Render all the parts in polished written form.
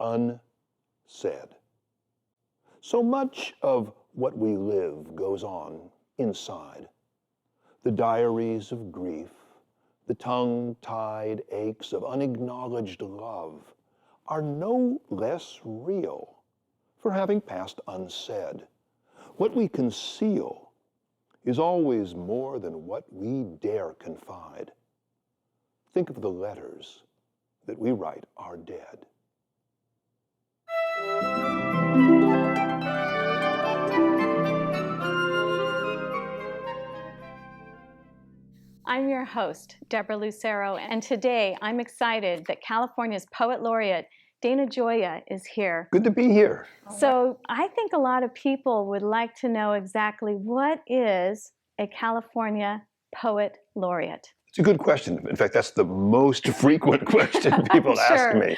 unsaid. So much of what we live goes on inside. The diaries of grief, the tongue-tied aches of unacknowledged love are no less real for having passed unsaid. What we conceal is always more than what we dare confide. Think of the letters that we write our dead. I'm your host, Deborah Lucero, and today I'm excited that California's Poet Laureate, Dana Gioia, is here. Good to be here. So I think a lot of people would like to know exactly what is a California Poet Laureate? It's a good question. In fact, that's the most frequent question people ask me.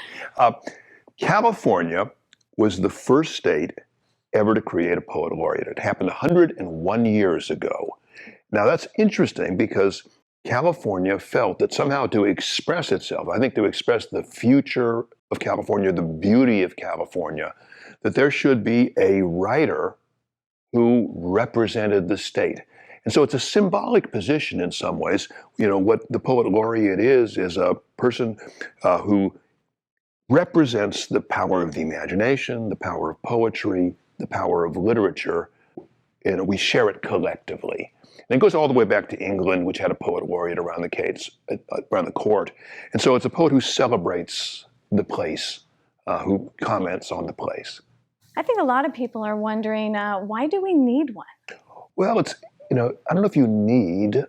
California was the first state ever to create a Poet Laureate. It happened 101 years ago. Now that's interesting because California felt that somehow to express itself, I think to express the future of California, the beauty of California, that there should be a writer who represented the state. And so it's a symbolic position in some ways. You know, what the Poet Laureate is a person who represents the power of the imagination, the power of poetry, the power of literature, and we share it collectively. And it goes all the way back to England, which had a Poet Laureate around the court. And so it's a poet who celebrates the place, who comments on the place. I think a lot of people are wondering, why do we need one? Well, it's, I don't know if you need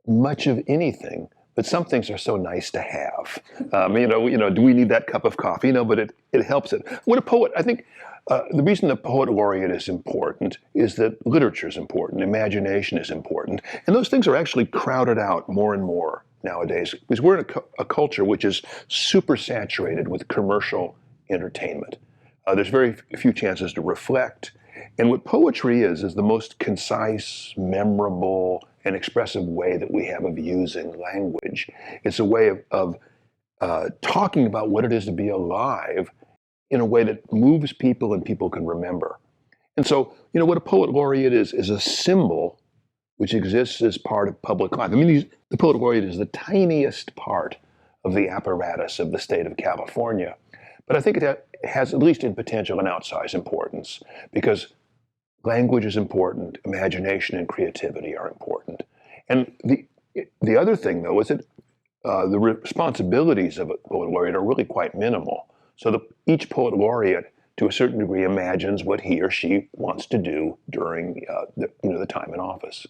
much of anything, but some things are so nice to have. Do we need that cup of coffee? No, but it helps it. When a poet, I think the reason the Poet Laureate is important is that literature is important, imagination is important, and those things are actually crowded out more and more nowadays because we're in a culture which is super saturated with commercial entertainment. There's very few chances to reflect. And what poetry is the most concise, memorable, and expressive way that we have of using language. It's a way of talking about what it is to be alive in a way that moves people and people can remember. And so, what a Poet Laureate is a symbol which exists as part of public life. I mean, the Poet Laureate is the tiniest part of the apparatus of the state of California. But I think it has, at least in potential, an outsized importance because language is important, imagination and creativity are important. And the other thing, though, is that the responsibilities of a Poet Laureate are really quite minimal. So each Poet Laureate, to a certain degree, imagines what he or she wants to do during the time in office.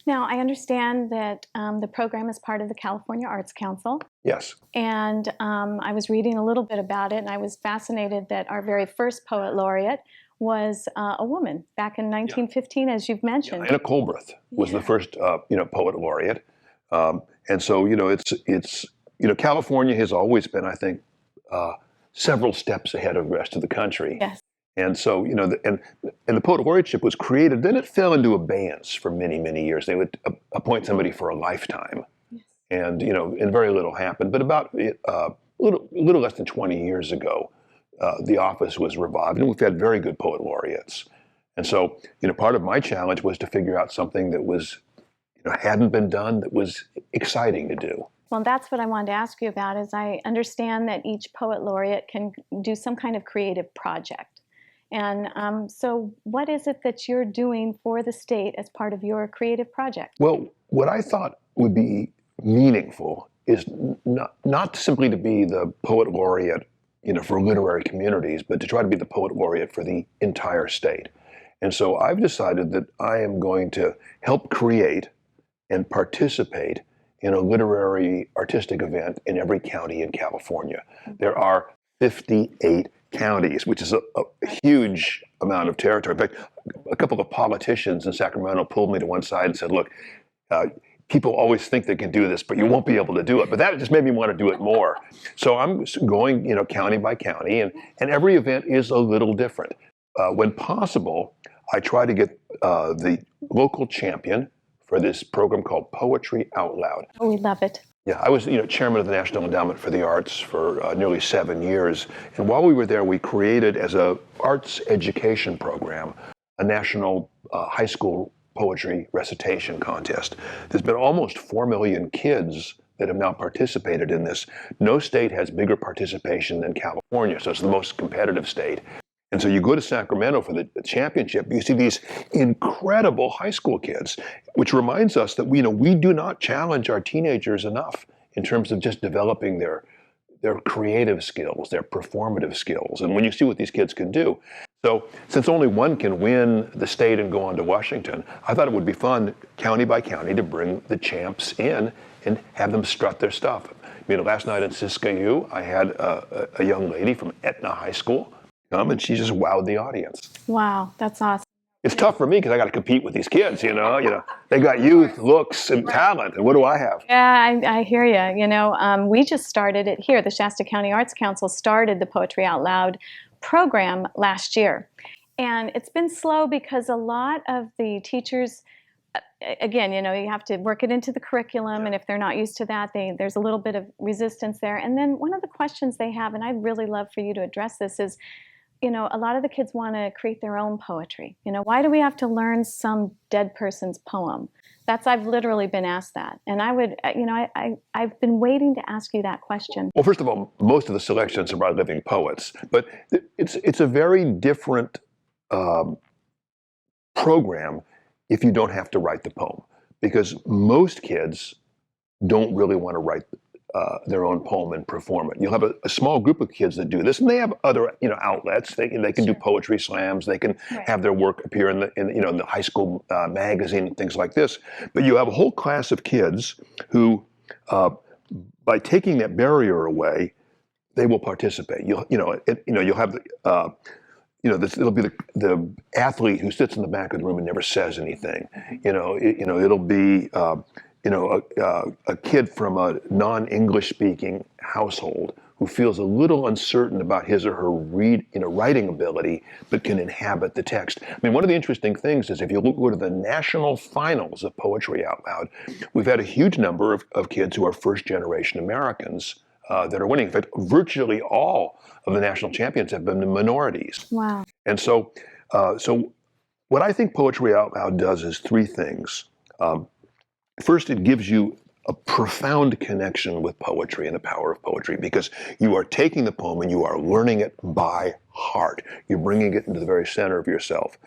Now, I understand that the program is part of the California Arts Council. Yes. And I was reading a little bit about it, and I was fascinated that our very first Poet Laureate was a woman back in 1915, as you've mentioned. Anna Colbreth was the first, Poet Laureate. And so, it's California has always been, I think, several steps ahead of the rest of the country. Yes. And so, and the Poet Laureateship was created, then it fell into abeyance for many, many years. They would appoint somebody for a lifetime. Yes. And, and very little happened. But about a little less than 20 years ago, the office was revived, and we've had very good Poet Laureates. And so, part of my challenge was to figure out something that was, hadn't been done, that was exciting to do. Well, that's what I wanted to ask you about, is I understand that each Poet Laureate can do some kind of creative project. And so what is it that you're doing for the state as part of your creative project? Well, what I thought would be meaningful is not simply to be the Poet Laureate, for literary communities, but to try to be the Poet Laureate for the entire state. And so I've decided that I am going to help create and participate in a literary artistic event in every county in California. There are 58 counties, which is a huge amount of territory. In fact, a couple of politicians in Sacramento pulled me to one side and said, look, people always think they can do this, but you won't be able to do it. But that just made me want to do it more. So I'm going, county by county, and every event is a little different. When possible, I try to get the local champion for this program called Poetry Out Loud. Oh, we love it. Yeah, I was, chairman of the National Endowment for the Arts for nearly 7 years. And while we were there, we created, as a arts education program, a national high school poetry recitation contest. There's been almost 4 million kids that have now participated in this. No state has bigger participation than California, so it's the most competitive state. And so you go to Sacramento for the championship, you see these incredible high school kids, which reminds us that we do not challenge our teenagers enough in terms of just developing their creative skills, their performative skills. And when you see what these kids can do. So since only one can win the state and go on to Washington, I thought it would be fun, county by county, to bring the champs in and have them strut their stuff. Last night in Siskiyou, I had a young lady from Etna High School come, and she just wowed the audience. Wow, that's awesome. It's tough for me because I got to compete with these kids. They got youth, looks, and talent, and what do I have? Yeah, I hear you. We just started it here. The Shasta County Arts Council started the Poetry Out Loud program last year, and it's been slow because a lot of the teachers, again, you have to work it into the curriculum, and if they're not used to that, there's a little bit of resistance there. And then one of the questions they have, and I'd really love for you to address this, is a lot of the kids want to create their own poetry. Why do we have to learn some dead person's poem? I've literally been asked that. And I've been waiting to ask you that question. Well, first of all, most of the selections are by living poets, but it's a very different program if you don't have to write the poem, because most kids don't really want to write their own poem and perform it. You'll have a small group of kids that do this, and they have other outlets. They can do poetry slams. They can have their work appear in the high school magazine and things like this. But you have a whole class of kids who, by taking that barrier away, they will participate. You'll have it'll be the athlete who sits in the back of the room and never says anything. It'll be a kid from a non-English speaking household who feels a little uncertain about his or her writing ability, but can inhabit the text. One of the interesting things is if you go to the national finals of Poetry Out Loud, we've had a huge number of kids who are first-generation Americans that are winning. In fact, virtually all of the national champions have been minorities. Wow. And so what I think Poetry Out Loud does is three things. First, it gives you a profound connection with poetry and the power of poetry, because you are taking the poem and you are learning it by heart. You're bringing it into the very center of yourself.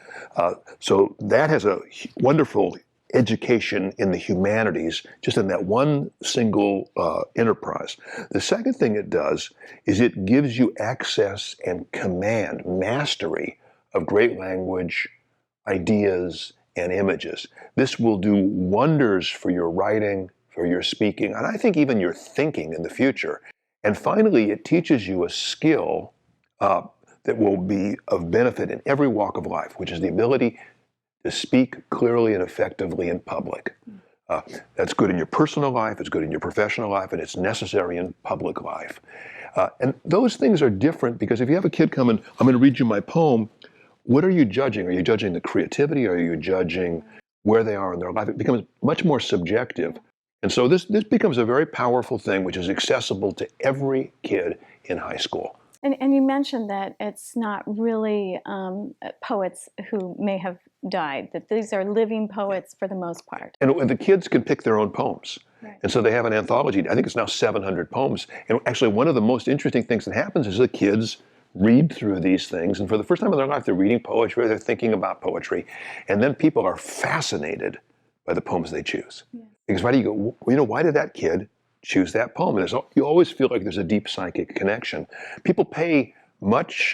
So that has a wonderful education in the humanities, just in that one single enterprise. The second thing it does is it gives you access and command, mastery of great language, ideas, and images. This will do wonders for your writing, for your speaking, and I think even your thinking in the future. And finally, it teaches you a skill that will be of benefit in every walk of life, which is the ability to speak clearly and effectively in public. That's good in your personal life, it's good in your professional life, and it's necessary in public life. And those things are different, because if you have a kid come and, I'm going to read you my poem, what are you judging? Are you judging the creativity? Are you judging where they are in their life? It becomes much more subjective. And so this becomes a very powerful thing, which is accessible to every kid in high school. And you mentioned that it's not really poets who may have died, that these are living poets for the most part. And the kids can pick their own poems. Right. And so they have an anthology. I think it's now 700 poems. And actually, one of the most interesting things that happens is the kids read through these things, and for the first time in their life, they're reading poetry, they're thinking about poetry, and then people are fascinated by the poems they choose. Yeah. Because why do you go, why did that kid choose that poem? And you always feel like there's a deep psychic connection. People pay much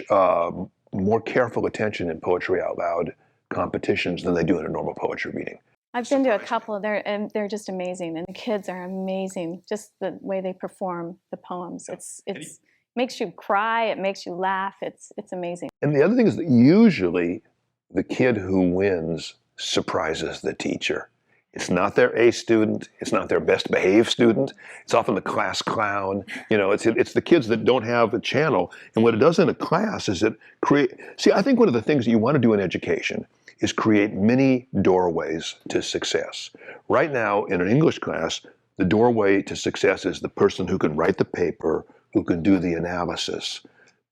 more careful attention in Poetry Out Loud competitions than they do in a normal poetry reading. I've been to a couple, they're just amazing, and the kids are amazing, just the way they perform the poems. It's makes you cry, it makes you laugh, it's amazing. And the other thing is that usually the kid who wins surprises the teacher. It's not their A student, it's not their best behaved student, it's often the class clown. It's the kids that don't have a channel. And what it does in a class is I think one of the things that you want to do in education is create many doorways to success. Right now in an English class, the doorway to success is the person who can write the paper, who can do the analysis.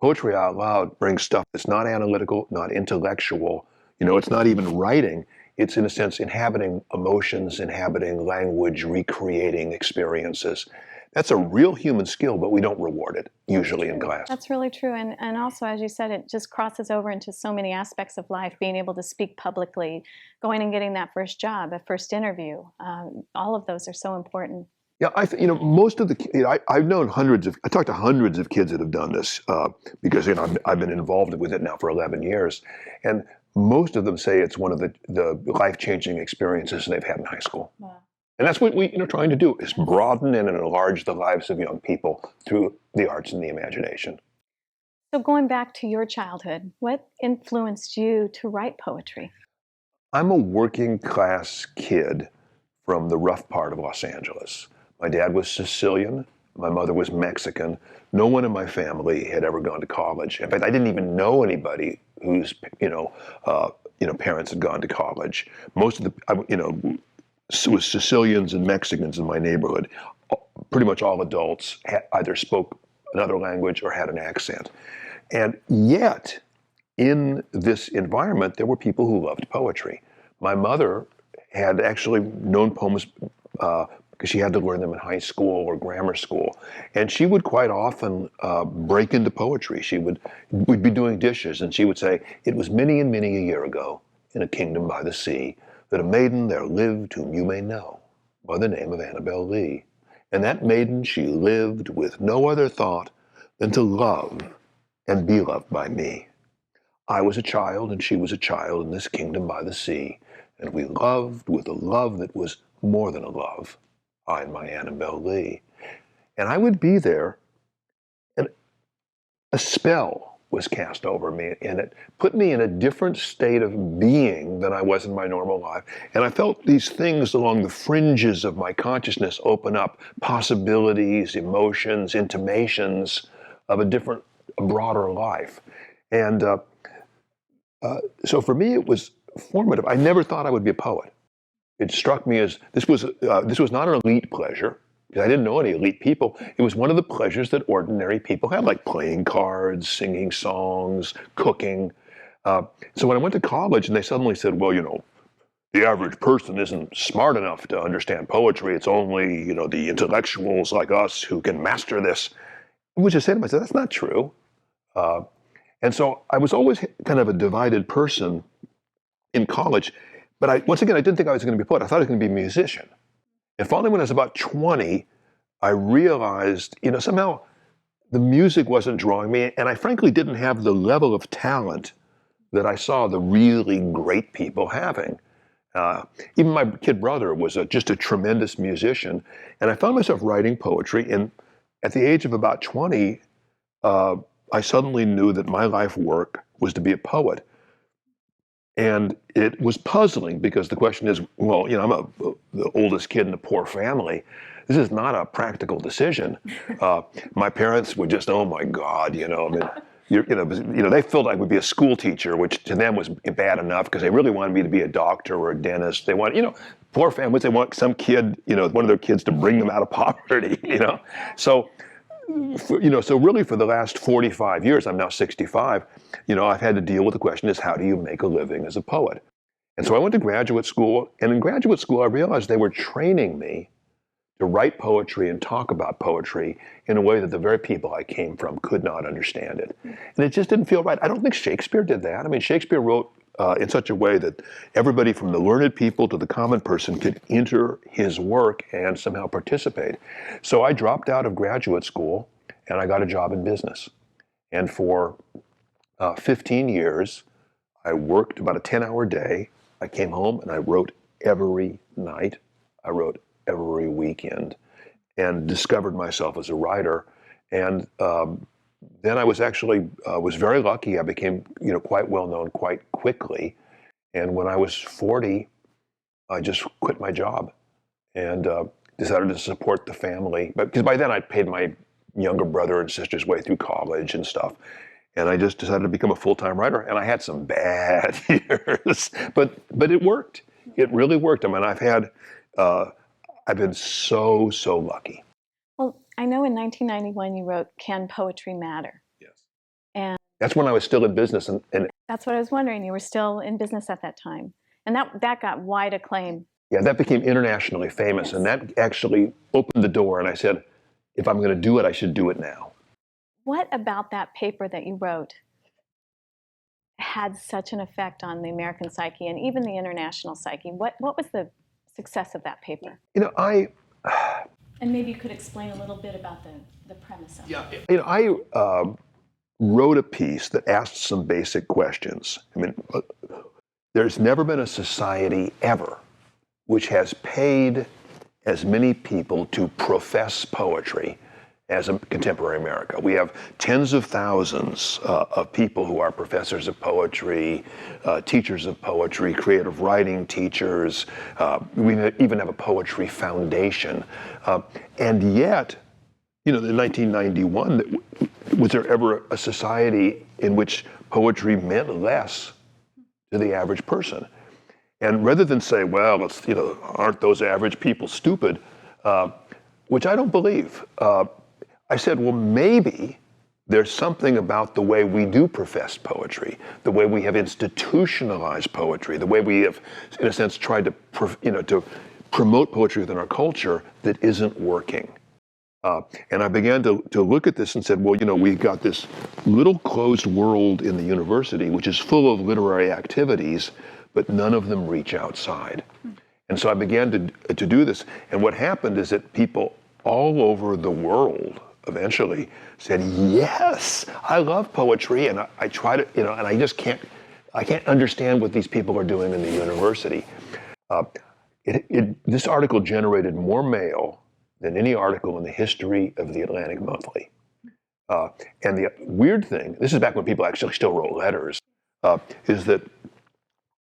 Poetry out loud brings stuff that's not analytical, not intellectual. It's not even writing. It's, in a sense, inhabiting emotions, inhabiting language, recreating experiences. That's a real human skill, but we don't reward it usually in class. That's really true. And also, as you said, it just crosses over into so many aspects of life, being able to speak publicly, going and getting that first job, a first interview. All of those are so important. Yeah, most of the, I've known I talked to hundreds of kids that have done this because, I've been involved with it now for 11 years. And most of them say it's one of the life-changing experiences they've had in high school. Wow. And that's what we're trying to do, is broaden and enlarge the lives of young people through the arts and the imagination. So going back to your childhood, what influenced you to write poetry? I'm a working class kid from the rough part of Los Angeles. My dad was Sicilian. My mother was Mexican. No one in my family had ever gone to college. In fact, I didn't even know anybody whose parents had gone to college. Most of the was Sicilians and Mexicans in my neighborhood. Pretty much all adults either spoke another language or had an accent. And yet, in this environment, there were people who loved poetry. My mother had actually known poems because she had to learn them in high school or grammar school. And she would quite often break into poetry. We'd be doing dishes, and she would say, "It was many and many a year ago, in a kingdom by the sea, that a maiden there lived whom you may know by the name of Annabel Lee. And that maiden she lived with no other thought than to love and be loved by me. I was a child and she was a child in this kingdom by the sea, and we loved with a love that was more than a love, I and my Annabel Lee." And I would be there, and a spell was cast over me, and it put me in a different state of being than I was in my normal life. And I felt these things along the fringes of my consciousness open up, possibilities, emotions, intimations of a broader life. And so for me, it was formative. I never thought I would be a poet. It struck me as this was not an elite pleasure, because I didn't know any elite people. It was one of the pleasures that ordinary people have, like playing cards, singing songs, cooking. So when I went to college and they suddenly said, well, the average person isn't smart enough to understand poetry. It's only, the intellectuals like us who can master this. I would just say to myself, that's not true. And so I was always kind of a divided person in college. But once again, I didn't think I was going to be a poet. I thought I was going to be a musician. And finally, when I was about 20, I realized, somehow the music wasn't drawing me, and I frankly didn't have the level of talent that I saw the really great people having. Even my kid brother was just a tremendous musician, and I found myself writing poetry. And at the age of about 20, I suddenly knew that my life work was to be a poet. And it was puzzling because the question is, well, I'm the oldest kid in a poor family. This is not a practical decision. My parents were just, oh my God, they felt I would be a school teacher, which to them was bad enough because they really wanted me to be a doctor or a dentist. They want, poor families, they want some kid, one of their kids to bring them out of poverty, So really for the last 45 years, I'm now 65, I've had to deal with the question is, how do you make a living as a poet? And so I went to graduate school, and in graduate school, I realized they were training me to write poetry and talk about poetry in a way that the very people I came from could not understand it. And it just didn't feel right. I don't think Shakespeare did that. I mean, Shakespeare wrote in such a way that everybody from the learned people to the common person could enter his work and somehow participate. So I dropped out of graduate school and I got a job in business. And for 15 years, I worked about a 10-hour day. I came home and I wrote every night. I wrote every weekend and discovered myself as a writer. And then I was actually was very lucky. I became quite well known quite quickly. And when I was 40, I just quit my job and decided to support the family. But because by then I'd paid my younger brother and sister's way through college and stuff. And I just decided to become a full-time writer. And I had some bad years, but it worked. It really worked. I mean, I've been so, so lucky. Well, I know in 1991 you wrote Can Poetry Matter? Yes. And That's when I was still in business. And that's what I was wondering. You were still in business at that time. And that got wide acclaim. yeah, that became internationally famous. Yes. And that actually opened the door. And I said, if I'm going to do it, I should do it now. What about that paper that you wrote had such an effect on the American psyche and even the international psyche? What was the success of that paper? You know, And maybe you could explain a little bit about the premise of it. you know, I wrote a piece that asked some basic questions. I mean, there's never been a society ever which has paid as many people to profess poetry as a contemporary America. We have tens of thousands of people who are professors of poetry, teachers of poetry, creative writing teachers. We even have a poetry foundation. And yet, you know, in 1991, was there ever a society in which poetry meant less to the average person? And rather than say, well, it's, you know, aren't those average people stupid, which I don't believe, I said, well, maybe there's something about the way we do profess poetry, the way we have institutionalized poetry, the way we have, in a sense, tried to, to promote poetry within our culture that isn't working. And I began to look at this and said, well, you know, we've got this little closed world in the university, which is full of literary activities, but none of them reach outside. And so I began to do this. And what happened is that people all over the world eventually said, yes, I love poetry. And I try to, you know, and I can't understand what these people are doing in the university. This article generated more mail than any article in the history of the Atlantic Monthly. And the weird thing, this is back when people actually still wrote letters, is that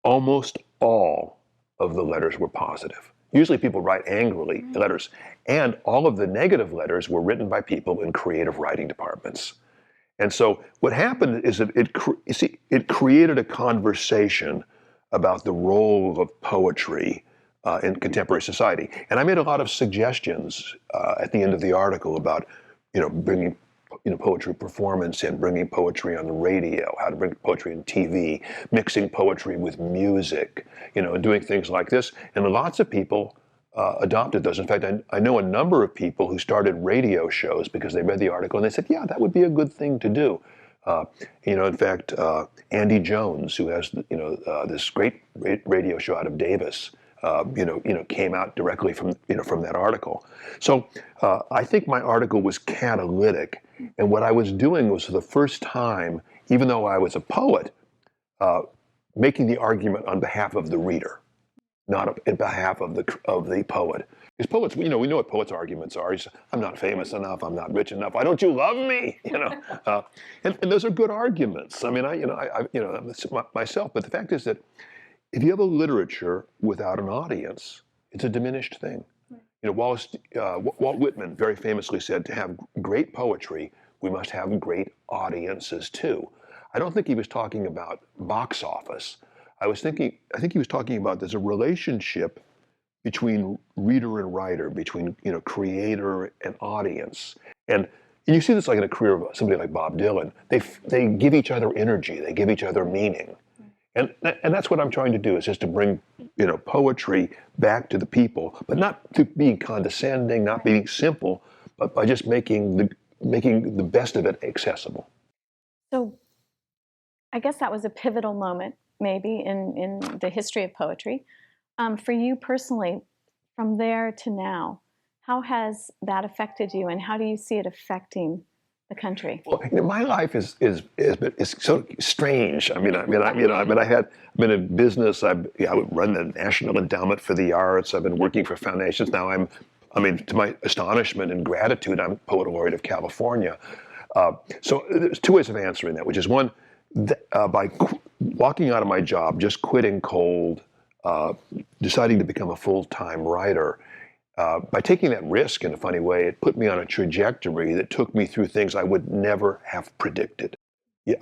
almost all of the letters were positive. Usually people write angrily letters, and all of the negative letters were written by people in creative writing departments. And so what happened is that it created a conversation about the role of poetry in contemporary society. And I made a lot of suggestions at the end of the article about, you know, bringing, you know, poetry performance in, bringing poetry on the radio, how to bring poetry in TV, mixing poetry with music, you know, and doing things like this. And lots of people adopted those. In fact, I know a number of people who started radio shows because they read the article and they said, yeah, that would be a good thing to do. You know, in fact, Andy Jones, who has, you know, this great radio show out of Davis, came out directly from that article. So I think my article was catalytic, and what I was doing was for the first time, even though I was a poet, making the argument on behalf of the reader, not on behalf of the poet. Because poets, you know, we know what poets' arguments are. I'm not famous enough. I'm not rich enough. Why don't you love me? You know, and those are good arguments. I mean, myself. But the fact is that if you have a literature without an audience, it's a diminished thing. You know, Walt Whitman very famously said, to have great poetry, we must have great audiences too. I don't think he was talking about box office. I think he was talking about there's a relationship between reader and writer, between, you know, creator and audience. And you see this like in a career of somebody like Bob Dylan. They give each other energy, they give each other meaning. And that's what I'm trying to do, is just to bring, you know, poetry back to the people, but not to being condescending, not being simple, but by just making the best of it accessible. So I guess that was a pivotal moment, maybe, in the history of poetry. For you personally, from there to now, how has that affected you, and how do you see it affecting the country? Well, you know, my life is so strange. I've been in business. I would run the National Endowment for the Arts. I've been working for foundations. Now to my astonishment and gratitude, I'm Poet Laureate of California. So there's two ways of answering that, which is one, by walking out of my job, just quitting cold, deciding to become a full-time writer. By taking that risk in a funny way, it put me on a trajectory that took me through things I would never have predicted.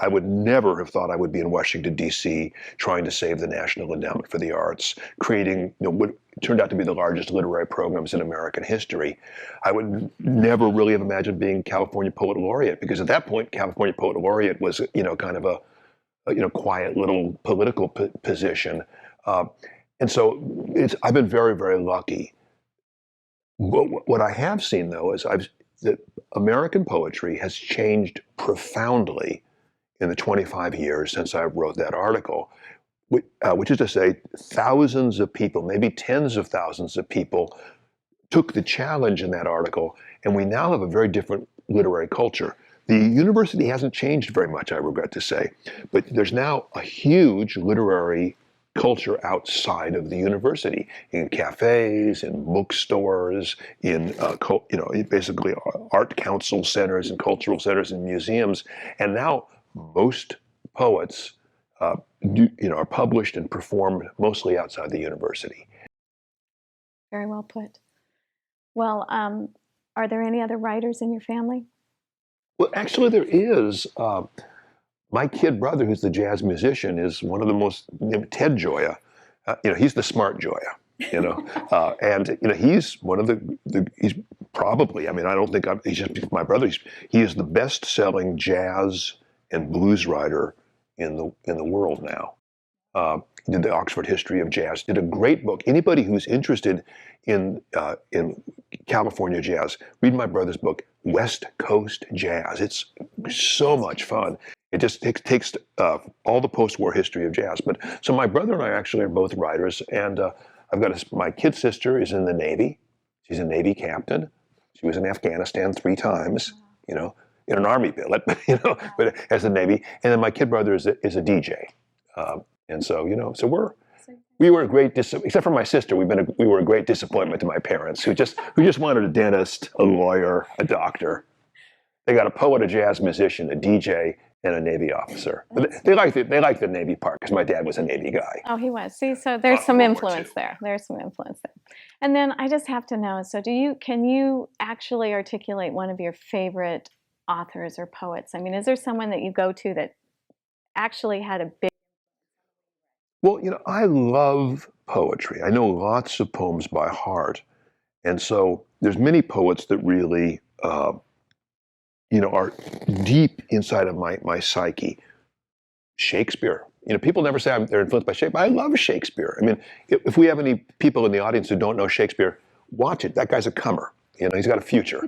I would never have thought I would be in Washington, D.C., trying to save the National Endowment for the Arts, creating, you know, turned out to be the largest literary programs in American history. I would never really have imagined being California Poet Laureate, because at that point, California Poet Laureate was, kind of a quiet little political position. And so I've been very, very lucky. What I have seen, though, is that American poetry has changed profoundly in the 25 years since I wrote that article, which is to say, thousands of people, maybe tens of thousands of people, took the challenge in that article, and we now have a very different literary culture. The university hasn't changed very much, I regret to say, but there's now a huge literary culture outside of the university, in cafes, in bookstores, in basically art council centers and cultural centers and museums. And now most poets are published and performed mostly outside the university. Very well put. Well, are there any other writers in your family? Well, actually, there is. My kid brother, who's the jazz musician, is one of the most, Ted Gioia. He's the smart Gioia. And he's one of he's probably. I mean, I don't think he's just my brother. He is the best-selling jazz and blues writer in the world now. Did the Oxford History of Jazz. Did a great book. Anybody who's interested in California jazz, read my brother's book, West Coast Jazz. It's so much fun. It just takes all the post-war history of jazz. But so my brother and I actually are both writers, and I've got my kid sister is in the Navy. She's a Navy captain. She was in Afghanistan 3 times. In an Army billet, but as a Navy. And then my kid brother is a DJ, and so so we were a great except for my sister. We were a great disappointment to my parents, who just wanted a dentist, a lawyer, a doctor. They got a poet, a jazz musician, a DJ, and a Navy officer. But they liked the Navy part because my dad was a Navy guy. Oh, he was. See, so there's some influence there. There's some influence there. And then I just have to know. So, can you actually articulate one of your favorite authors or poets? I mean, is there someone that you go to that actually had a big... Well, I love poetry. I know lots of poems by heart. And so there's many poets that really, are deep inside of my psyche. Shakespeare. People never say they're influenced by Shakespeare. I love Shakespeare. I mean, if we have any people in the audience who don't know Shakespeare, watch it. That guy's a comer. He's got a future.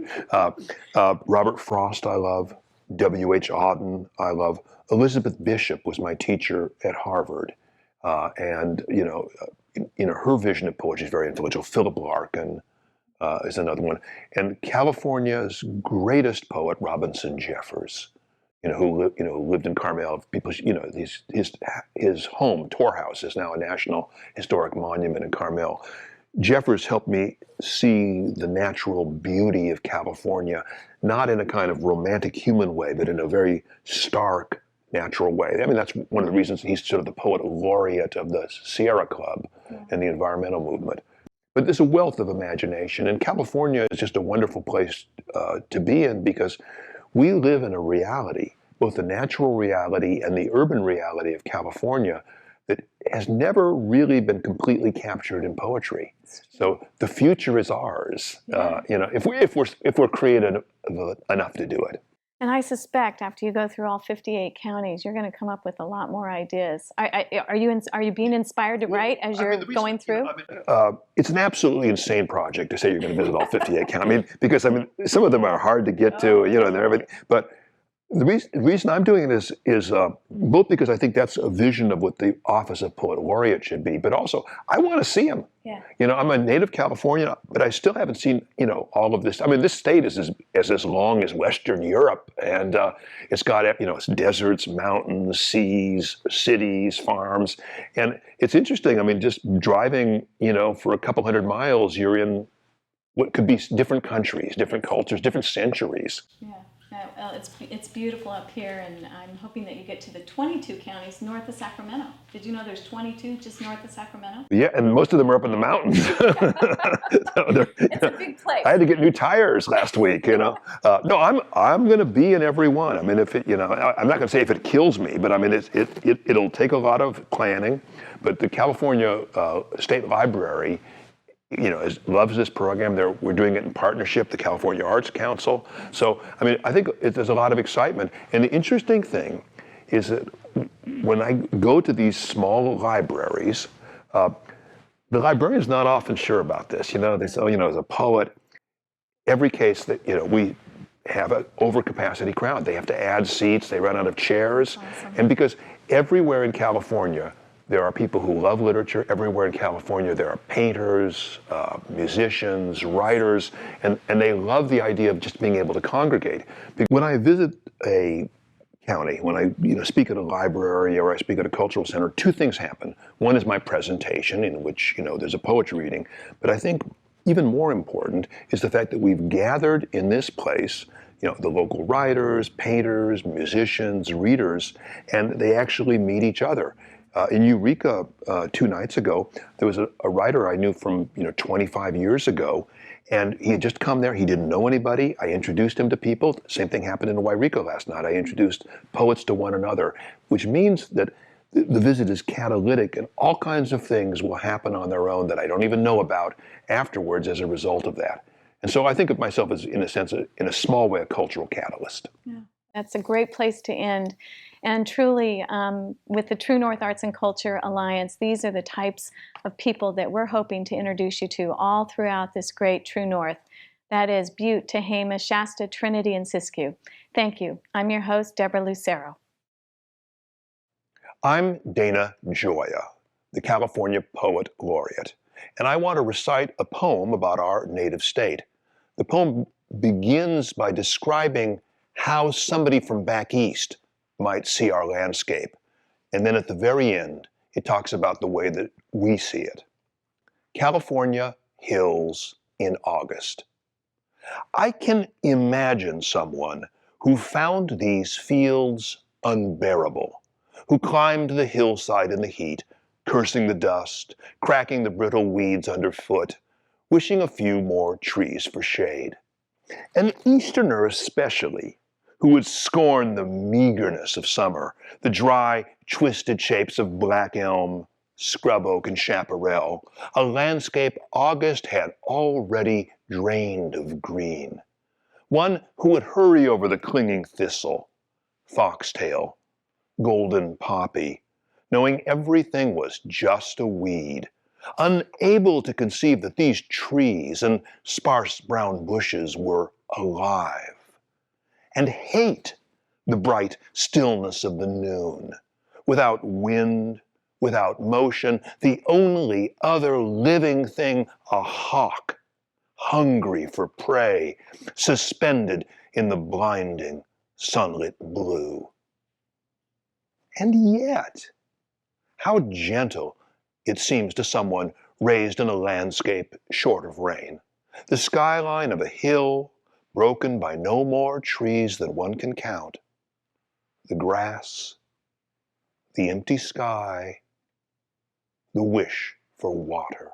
Robert Frost, I love. W.H. Auden, I love. Elizabeth Bishop was my teacher at Harvard. And her vision of poetry is very influential. Philip Larkin is another one. And California's greatest poet, Robinson Jeffers, who lived in Carmel. People, his home, Tor House, is now a National Historic Monument in Carmel. Jeffers helped me see the natural beauty of California, not in a kind of romantic human way, but in a very stark, natural way. I mean, that's one of the reasons he's sort of the poet laureate of the Sierra Club and the environmental movement. But there's a wealth of imagination, and California is just a wonderful place to be in, because we live in a reality, both the natural reality and the urban reality of California, that has never really been completely captured in poetry. So the future is ours, if we're creative enough to do it. And I suspect after you go through all 58 counties, you're going to come up with a lot more ideas. Are you being inspired to write as you're going through? It's an absolutely insane project to say you're going to visit all 58 counties. Because some of them are hard to get to, and everything. But the reason I'm doing it is both because I think that's a vision of what the office of Poet Laureate should be, but also I want to see them. Yeah. I'm a native Californian, but I still haven't seen, all of this. I mean, this state is as long as Western Europe, and it's got, it's deserts, mountains, seas, cities, farms, and it's interesting. I mean, just driving, for a couple hundred miles, you're in what could be different countries, different cultures, different centuries. Yeah. Well, it's beautiful up here, and I'm hoping that you get to the 22 counties north of Sacramento. Did you know there's 22 just north of Sacramento? Yeah, and most of them are up in the mountains. It's a big place. I had to get new tires last week. No, I'm going to be in every one. I mean, if it, I'm not going to say if it kills me, but I mean, it'll take a lot of planning. But the California State Library loves this program. We're doing it in partnership, the California Arts Council. So, I mean, I think there's a lot of excitement. And the interesting thing is that when I go to these small libraries, the librarian's not often sure about this. They say, as a poet, every case that, we have an overcapacity crowd. They have to add seats, they run out of chairs. Awesome. And because everywhere in California, there are people who love literature. Everywhere in California, there are painters, musicians, writers, and they love the idea of just being able to congregate. When I visit a county, when I speak at a library or I speak at a cultural center, two things happen. One is my presentation, in which there's a poetry reading, but I think even more important is the fact that we've gathered in this place, the local writers, painters, musicians, readers, and they actually meet each other. In Eureka 2 nights ago, there was a writer I knew from 25 years ago, and he had just come there. He didn't know anybody. I introduced him to people. Same thing happened in Eureka last night. I introduced poets to one another, which means that the visit is catalytic, and all kinds of things will happen on their own that I don't even know about afterwards as a result of that. And so I think of myself as, in a sense, in a small way, a cultural catalyst. Yeah, that's a great place to end. And truly, with the True North Arts and Culture Alliance, these are the types of people that we're hoping to introduce you to all throughout this great True North. That is Butte, Tehama, Shasta, Trinity, and Siskiyou. Thank you. I'm your host, Deborah Lucero. I'm Dana Gioia, the California Poet Laureate, and I want to recite a poem about our native state. The poem begins by describing how somebody from back east might see our landscape, and then at the very end, it talks about the way that we see it. California hills in August. I can imagine someone who found these fields unbearable, who climbed the hillside in the heat, cursing the dust, cracking the brittle weeds underfoot, wishing a few more trees for shade. An Easterner especially, who would scorn the meagerness of summer, the dry, twisted shapes of black elm, scrub oak, and chaparral, a landscape August had already drained of green. One who would hurry over the clinging thistle, foxtail, golden poppy, knowing everything was just a weed, unable to conceive that these trees and sparse brown bushes were alive, and hate the bright stillness of the noon, without wind, without motion, the only other living thing a hawk, hungry for prey, suspended in the blinding sunlit blue. And yet, how gentle it seems to someone raised in a landscape short of rain. The skyline of a hill broken by no more trees than one can count. The grass, the empty sky, the wish for water.